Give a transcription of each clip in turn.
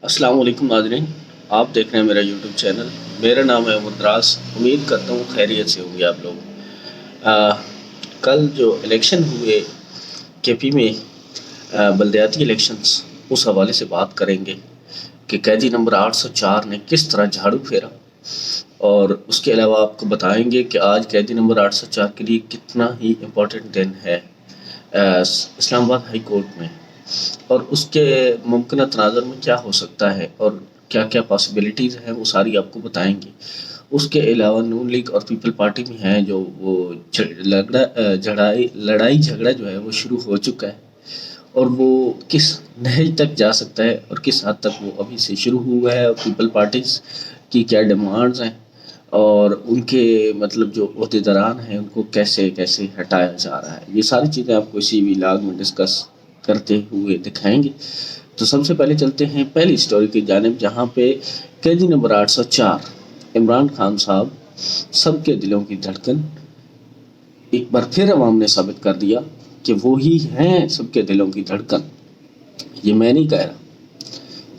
السلام علیکم ناظرین، آپ دیکھ رہے ہیں میرا یوٹیوب چینل۔ میرا نام ہے عمر دراز۔ امید کرتا ہوں خیریت سے ہوں گے آپ لوگ۔ کل جو الیکشن ہوئے کے پی میں، بلدیاتی الیکشنز، اس حوالے سے بات کریں گے کہ قیدی نمبر 804 نے کس طرح جھاڑو پھیرا، اور اس کے علاوہ آپ کو بتائیں گے کہ آج قیدی نمبر 804 کے لیے کتنا ہی امپورٹنٹ دن ہے اسلام آباد ہائی کورٹ میں، اور اس کے ممکنہ تناظر میں کیا ہو سکتا ہے اور کیا کیا پاسبلٹیز ہیں، وہ ساری آپ کو بتائیں گے۔ اس کے علاوہ نون لیگ اور پیپل پارٹی میں ہیں جو وہ لڑائی جھگڑا جو ہے وہ شروع ہو چکا ہے، اور وہ کس نہج تک جا سکتا ہے اور کس حد تک وہ ابھی سے شروع ہوا ہے، اور پیپل پارٹیز کی کیا ڈیمانڈز ہیں، اور ان کے مطلب جو عہدیداران ہیں ان کو کیسے کیسے ہٹایا جا رہا ہے۔ یہ ساری چیزیں آپ کو اسی ولاگ میں ڈسکس کرتے ہوئے دکھائیں گے۔ تو سب سے پہلے چلتے ہیں پہلی سٹوری کی جانب، جہاں پہ قیدی نمبر 804 عمران خان صاحب، سب کے دلوں کی دھڑکن، ایک بار پھر عوام نے ثابت کر دیا کہ وہی ہیں سب کے دلوں کی دھڑکن۔ یہ میں نہیں کہہ رہا،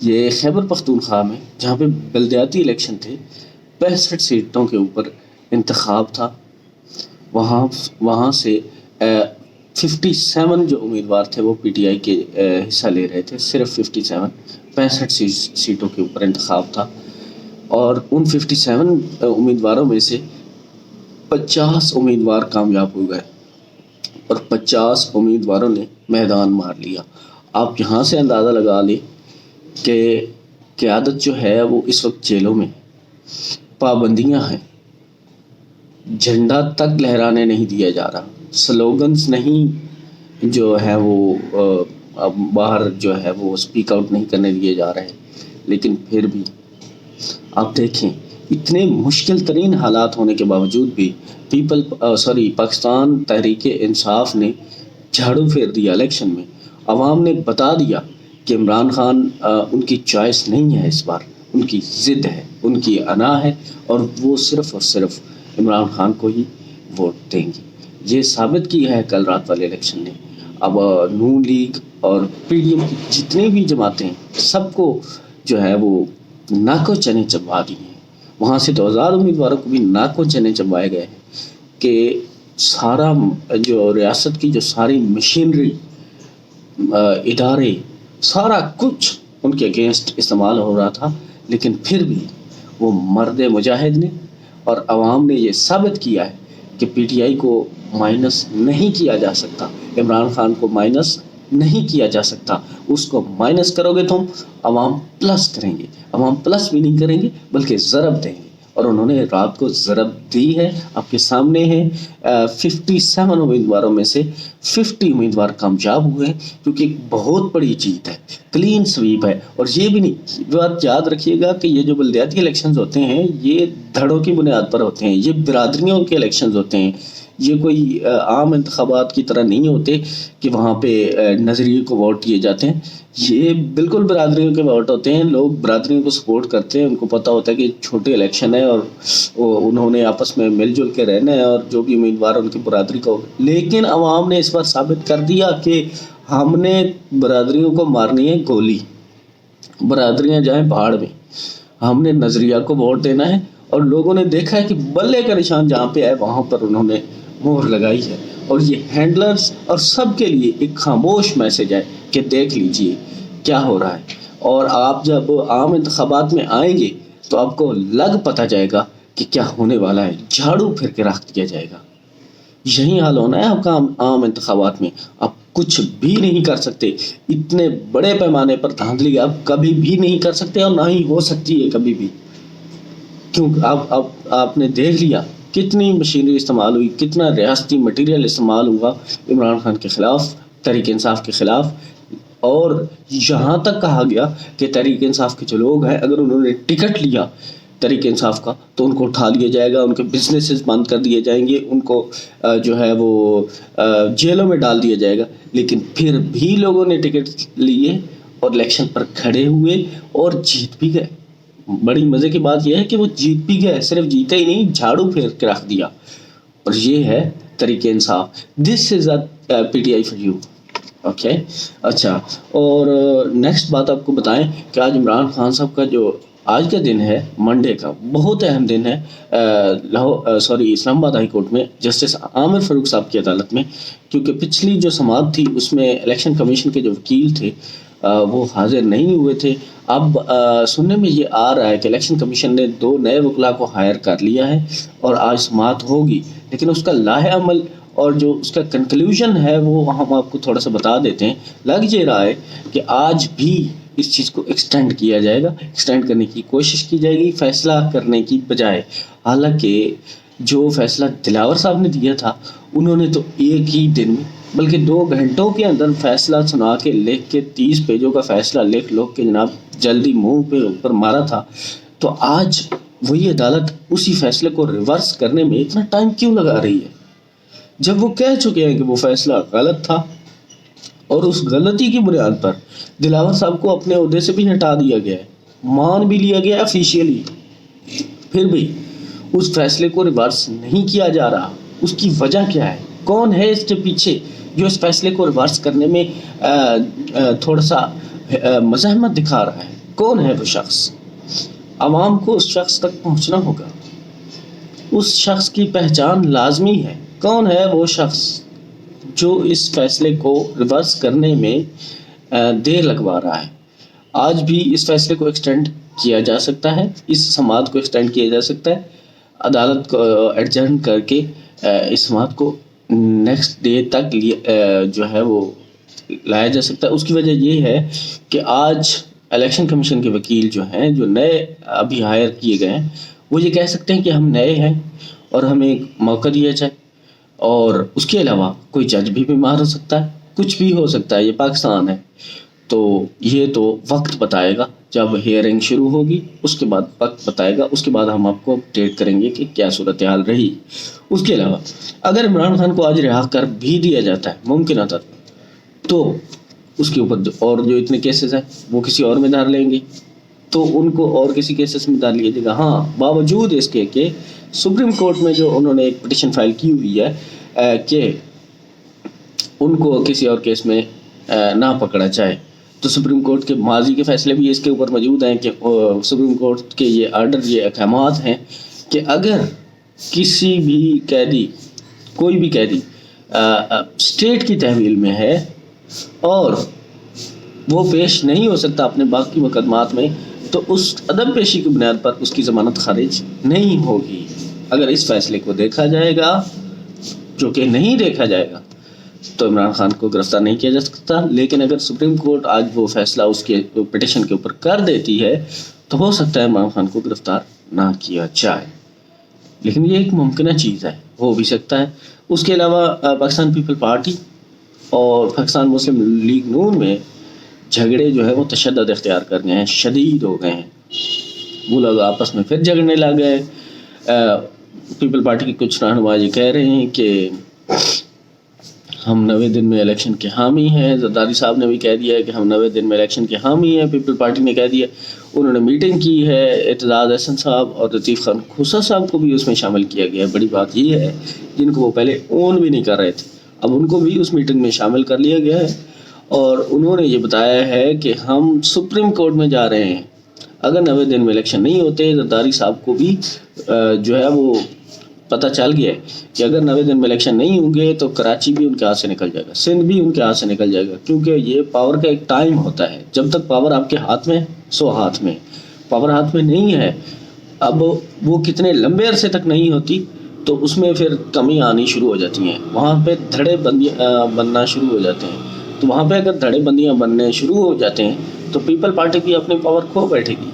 یہ خیبر پختونخوا میں جہاں پہ بلدیاتی الیکشن تھے، 65 سیٹوں کے اوپر انتخاب تھا، وہاں سے 57 جو امیدوار تھے وہ پی ٹی آئی کے حصہ لے رہے تھے، صرف 65 سیٹوں کے اوپر انتخاب تھا، اور ان 57 امیدواروں میں سے 50 امیدوار کامیاب ہو گئے، اور 50 امیدواروں نے میدان مار لیا۔ آپ یہاں سے اندازہ لگا لیں کہ قیادت جو ہے وہ اس وقت جیلوں میں، پابندیاں ہیں، جھنڈا تک لہرانے نہیں دیا جا رہا، سلوگنز نہیں جو ہے وہ باہر جو ہے وہ سپیک آؤٹ نہیں کرنے دیے جا رہے۔ لیکن پھر بھی آپ دیکھیں، اتنے مشکل ترین حالات ہونے کے باوجود بھی پاکستان تحریک انصاف نے جھاڑو پھیر دیا الیکشن میں۔ عوام نے بتا دیا کہ عمران خان ان کی چوائس نہیں ہے، اس بار ان کی ضد ہے، ان کی انا ہے، اور وہ صرف اور صرف عمران خان کو ہی ووٹ دیں گے۔ یہ ثابت کیا ہے کل رات والے الیکشن نے۔ اب نون لیگ اور پی ڈی ایم کی جتنی بھی جماعتیں، سب کو جو ہے وہ ناکو چنے چبوا دی ہیں۔ وہاں سے 2000 امیدواروں کو بھی ناکو چنے چبوائے گئے ہیں کہ سارا جو ریاست کی جو ساری مشینری، ادارے، سارا کچھ ان کے اگینسٹ استعمال ہو رہا تھا، لیکن پھر بھی وہ مرد مجاہد نے اور عوام نے یہ ثابت کیا ہے کہ پی ٹی آئی کو مائنس نہیں کیا جا سکتا، عمران خان کو مائنس نہیں کیا جا سکتا۔ اس کو مائنس کرو گے تم، عوام پلس کریں گے، عوام پلس بھی نہیں کریں گے بلکہ ضرب دیں گے، اور انہوں نے رات کو ضرب دی ہے۔ آپ کے سامنے ہے 57 امیدواروں میں سے 50 امیدوار کامیاب ہوئے ہیں، کیونکہ ایک بہت بڑی جیت ہے، کلین سویپ ہے۔ اور یہ بھی نہیں، بات یاد رکھیے گا کہ یہ جو بلدیاتی الیکشنز ہوتے ہیں یہ دھڑوں کی بنیاد پر ہوتے ہیں، یہ برادریوں کے الیکشنز ہوتے ہیں، یہ کوئی عام انتخابات کی طرح نہیں ہوتے کہ وہاں پہ نظریے کو ووٹ دیے جاتے ہیں۔ یہ بالکل برادریوں کے ووٹ ہوتے ہیں، لوگ برادریوں کو سپورٹ کرتے ہیں، ان کو پتہ ہوتا ہے کہ چھوٹے الیکشن ہے اور انہوں نے آپس میں مل جل کے رہنا ہے، اور جو بھی امیدوار ان کی برادری کو۔ لیکن عوام نے اس بار ثابت کر دیا کہ ہم نے برادریوں کو مارنی ہے گولی، برادریاں جائیں پہاڑ میں، ہم نے نظریہ کو ووٹ دینا ہے۔ اور لوگوں نے دیکھا ہے کہ بلے کا نشان جہاں پہ ہے وہاں پر انہوں نے مہر لگائی ہے، اور یہ ہینڈلرز اور سب کے لیے ایک خاموش میسج ہے کہ دیکھ لیجئے کیا ہو رہا ہے۔ اور آپ جب عام انتخابات میں آئیں گے تو آپ کو لگ پتہ جائے گا کہ کیا ہونے والا ہے، جھاڑو پھر کے رکھ دیا جائے گا۔ یہی حال ہونا ہے آپ کا عام انتخابات میں۔ آپ کچھ بھی نہیں کر سکتے، اتنے بڑے پیمانے پر دھاندلی آپ کبھی بھی نہیں کر سکتے، اور نہ ہی ہو سکتی ہے کبھی بھی، کیونکہ آپ نے دیکھ لیا کتنی مشینری استعمال ہوئی، کتنا ریاستی مٹیریل استعمال ہوا عمران خان کے خلاف، تحریک انصاف کے خلاف، اور یہاں تک کہا گیا کہ تحریک انصاف کے جو لوگ ہیں اگر انہوں نے ٹکٹ لیا تحریک انصاف کا تو ان کو اٹھا لیا جائے گا، ان کے بزنسز بند کر دیے جائیں گے، ان کو جو ہے وہ جیلوں میں ڈال دیا جائے گا۔ لیکن پھر بھی لوگوں نے ٹکٹ لیے اور الیکشن پر کھڑے ہوئے اور جیت بھی گئے۔ بڑی مزے کی بات یہ ہے کہ وہ جیت بھی گئے، صرف جیتے ہی نہیں، جھاڑو پھیر کے رکھ دیا، اور یہ ہے Tehreek Insaf. This is a P T I for you. Okay. اچھا. اور نیکسٹ بات آپ کو بتائیں کہ آج عمران خان صاحب کا جو آج کا دن ہے منڈے کا بہت اہم دن ہے اسلام آباد ہائی کورٹ میں جسٹس عامر فاروق صاحب کی عدالت میں، کیونکہ پچھلی جو سماعت تھی اس میں الیکشن کمیشن کے جو وکیل تھے وہ حاضر نہیں ہوئے تھے. اب سننے میں یہ آ رہا ہے کہ الیکشن کمیشن نے 2 نئے وکلاء کو ہائر کر لیا ہے اور آج سماعت ہوگی، لیکن اس کا لاہ عمل اور جو اس کا کنکلوژن ہے وہ ہم آپ کو تھوڑا سا بتا دیتے ہیں. لگ یہ رہا ہے کہ آج بھی اس چیز کو ایکسٹینڈ کیا جائے گا، ایکسٹینڈ کرنے کی کوشش کی جائے گی فیصلہ کرنے کی بجائے. حالانکہ جو فیصلہ دلاور صاحب نے دیا تھا انہوں نے تو ایک ہی دن میں بلکہ 2 گھنٹوں کے اندر فیصلہ سنا کے لکھ کے 30 پیجوں کا فیصلہ لکھ کے جناب جلدی منہ پہ اوپر مارا تھا. تو آج وہی عدالت اسی فیصلے کو ریورس کرنے میں اتنا ٹائم کیوں لگا رہی ہے جب وہ کہہ چکے ہیں کہ وہ فیصلہ غلط تھا اور اس غلطی کی بنیاد پر دلاور صاحب کو اپنے عہدے سے بھی ہٹا دیا گیا ہے، مان بھی لیا گیا آفیشیلی. پھر بھی اس فیصلے کو ریورس نہیں کیا جا رہا. اس کی وجہ کیا ہے؟ کون ہے اس کے پیچھے جو اس فیصلے کو ریورس کرنے میں تھوڑا سا مزاحمت دکھا رہا ہے؟ کون ہے وہ شخص؟ عوام کو اس شخص تک پہنچنا ہوگا، اس شخص کی پہچان لازمی ہے. کون ہے وہ شخص جو اس فیصلے کو ریورس کرنے میں دیر لگوا رہا ہے؟ آج بھی اس فیصلے کو ایکسٹینڈ کیا جا سکتا ہے، اس سماعت کو ایکسٹینڈ کیا جا سکتا ہے، عدالت کو ایڈجرن کر کے اس سماعت کو نیکسٹ ڈے تک جو ہے وہ لایا جا سکتا ہے. اس کی وجہ یہ ہے کہ آج الیکشن کمیشن کے وکیل جو ہیں جو نئے ابھی ہائر کیے گئے ہیں وہ یہ کہہ سکتے ہیں کہ ہم نئے ہیں اور ہمیں ایک موقع دیا جائے. اور اس کے علاوہ کوئی جج بھی بیمار ہو سکتا ہے، کچھ بھی ہو سکتا ہے، یہ پاکستان ہے. تو یہ تو وقت بتائے گا، جب ہیئرنگ شروع ہوگی اس کے بعد وقت بتائے گا، اس کے بعد ہم آپ کو اپڈیٹ کریں گے کہ کیا صورتحال رہی. اس کے علاوہ اگر عمران خان کو آج رہا کر بھی دیا جاتا ہے ممکنہ طور تو اس کے اوپر اور جو اتنے کیسز ہیں وہ کسی اور میں دھر لیں گے تو ان کو اور کسی کیسز میں ڈال لیا جائے گا. ہاں، باوجود اس کے کہ سپریم کورٹ میں جو انہوں نے ایک پٹیشن فائل کی ہوئی ہے کہ ان کو کسی اور کیس میں نہ پکڑا جائے، تو سپریم کورٹ کے ماضی کے فیصلے بھی اس کے اوپر موجود ہیں کہ سپریم کورٹ کے یہ آرڈر، یہ احکامات ہیں کہ اگر کسی بھی قیدی، کوئی بھی قیدی اسٹیٹ کی تحویل میں ہے اور وہ پیش نہیں ہو سکتا اپنے باقی مقدمات میں، تو اس عدم پیشی کی بنیاد پر اس کی ضمانت خارج نہیں ہوگی. اگر اس فیصلے کو دیکھا جائے گا، جو کہ نہیں دیکھا جائے گا، تو عمران خان کو گرفتار نہیں کیا جا سکتا. لیکن اگر سپریم کورٹ آج وہ فیصلہ اس کے پٹیشن کے اوپر کر دیتی ہے تو ہو سکتا ہے عمران خان کو گرفتار نہ کیا جائے. لیکن یہ ایک ممکنہ چیز ہے، ہو بھی سکتا ہے. اس کے علاوہ پاکستان پیپل پارٹی اور پاکستان مسلم لیگ نون میں جھگڑے جو ہے وہ تشدد اختیار کر گئے ہیں، شدید ہو گئے ہیں. وہ لوگ آپس میں پھر جھگڑنے لگ گئے. پیپل پارٹی کے کچھ رہنما یہ کہہ رہے ہیں کہ ہم 90 دن میں الیکشن کے حامی ہیں. زرداری صاحب نے بھی کہہ دیا ہے کہ ہم 90 دن میں الیکشن کے حامی ہیں. پیپل پارٹی نے کہہ دیا، انہوں نے میٹنگ کی ہے، اعتزاز احسن صاحب اور لطیف خان کھوسا صاحب کو بھی اس میں شامل کیا گیا ہے. بڑی بات یہ ہے جن کو وہ پہلے اون بھی نہیں کر رہے تھے، اب ان کو بھی اس میٹنگ میں شامل کر لیا گیا ہے. اور انہوں نے یہ بتایا ہے کہ ہم سپریم کورٹ میں جا رہے ہیں. اگر 90 دن میں الیکشن نہیں ہوتے، زرداری صاحب کو بھی جو ہے وہ پتہ چل گیا ہے کہ اگر 90 دن میں الیکشن نہیں ہوں گے تو کراچی بھی ان کے ہاتھ سے نکل جائے گا، سندھ بھی ان کے ہاتھ سے نکل جائے گا. کیونکہ یہ پاور کا ایک ٹائم ہوتا ہے، جب تک پاور آپ کے ہاتھ میں سو ہاتھ میں، پاور ہاتھ میں نہیں ہے، اب وہ کتنے لمبے عرصے تک نہیں ہوتی تو اس میں پھر کمی آنی شروع ہو جاتی ہیں، وہاں پہ دھڑے بننا شروع ہو جاتے ہیں. تو وہاں پہ اگر دھڑے بندیاں بننے شروع ہو جاتے ہیں تو پیپل پارٹی بھی اپنی پاور کھو بیٹھے گی.